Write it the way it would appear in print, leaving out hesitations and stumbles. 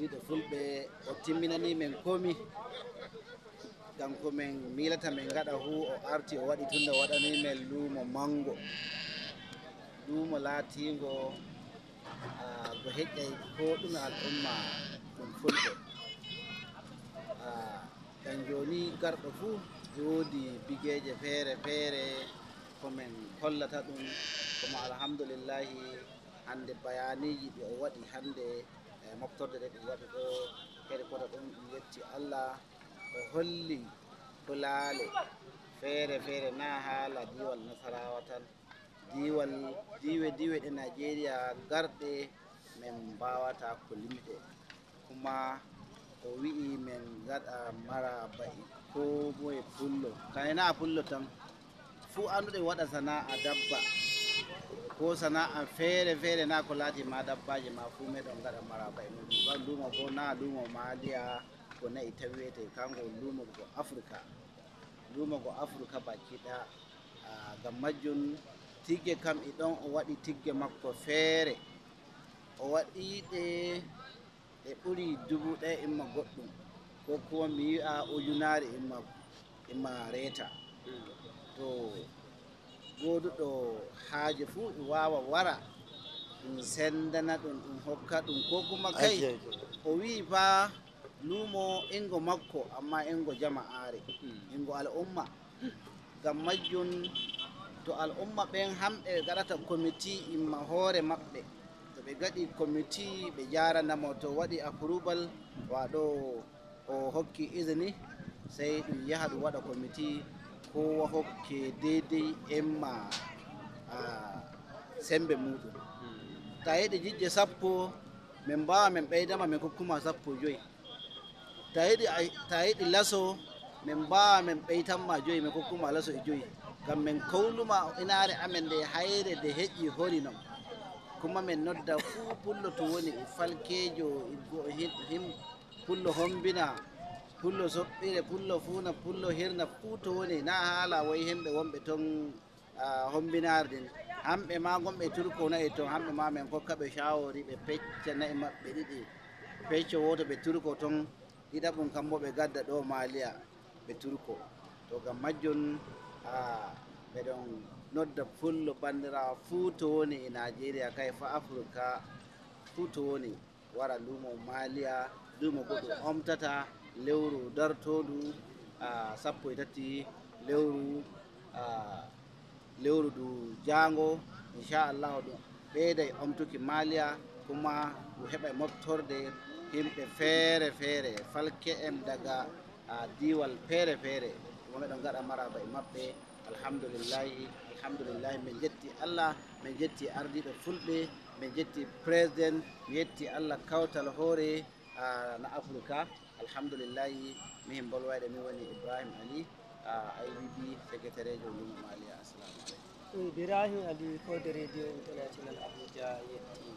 ardiɗo fulɓe o timminani men komi ngam ko men milata men gaɗa hu o arti o waɗi tunda o waɗani men luumo mango, luumo laatingo ko heƴƴay ko ɗume al'umma ɗum fulɓe. ɗan joni garɗo fuu woodi bigeje feere feere ko men hollata ɗum, komo alhamdulillahi hande bayaniji ɗi o waɗi hande moftorde ɗe ɗum waɗi ɗo kadi koto ɗum ɗum yetti Allah o holli pulaale feere feere na haala diwal Nasarawa tan, diwe ɗe Nigeria garɗe men mbawata ko limɗe, kuma o wi'i men gaɗa marabai ko moye pullo, kay na pullo tan fu anduɗe waɗa sana'a dabba ko sana'a feere feere na ko laati ma dabbaji ma fu meɗon gaɗa maraba e muɗum. Ɗon lumo bo na lumo maliya ko nayi tawiyete, kango lumo go Afrika baki ɗaya. Ngam majjum tigge kam e ɗon o waɗi tigge makko feere, o waɗi ɗe ɓuri 1000 imma goɗɗum, ko kuma mi wi'a ujunare imma reta. To goduɗo haaje fuu e wawa wara ɗum sendana ɗum ɗum hokka ɗum, ko kuma kai o wi fa lumo ingo makko amma ingo jama'are, ingo al'umma. Ngam majjum to al'umma ɓen hamɓe gaɗata committee imma hoore maɓɓe, to ɓe gaɗi committee ɓe jaranamo, to waɗi approval waɗo o hokki izini sai ɗum yaha ɗum waɗa committee kowa hokke deidei emma sembe muɗum. Ta yiɗi jijje 10 min mbawa min ɓeydama min kokkuma 15. Ta yiɗi laso min mbawa min ɓeytanma 5 min kokkuma laso e 5, ngam min kawluma inare amen nde hayre nde heƴi horinom, kuma min nodda fuu pullo to woni e falkejo pullo hombina, pullo soɓɓire, pullo fuuna, pullo hirna, fuu to woni na haala woy himɓe wonɓe ton hombinarden, hamɓe ma gonɓe turko nayi ton, hamɓe ma min kokkaɓe shawari ɓe pecca nayi maɓɓe ɗiɗi, pecco woto ɓe turko ton, ɗiɗaɓum kambo ɓe gadda ɗo maliya ɓe turko. To ngam majjum ɓeɗon nodda pullo bandirawo fuu to woni e Nigeria kay fa Africa fuu to woni wara lumo maliya, lumo goɗɗo omtata lewru dartodu 13 lewru du jango, inchallahu ɗum ɓeyday omtuki maliya, kuma ɗum heɓa moftorde himɓe feere feere falke en daga diwal feere feere, kuma meɗon gaɗa maraba e maɓɓe. Alhamdulillahi min jetti Allah, min jetti ardiɗo fulɓe, min jetti président, mi yetti Allah kawtal hoore na Africa. Alhamdulillahi mihin bolwayɗo mi woni Ibrahim Ali, IBB secrétaire jo lumo maliya. Assalamu aleykum. Ibrahim Ali Fode Radio International Abuja yetti.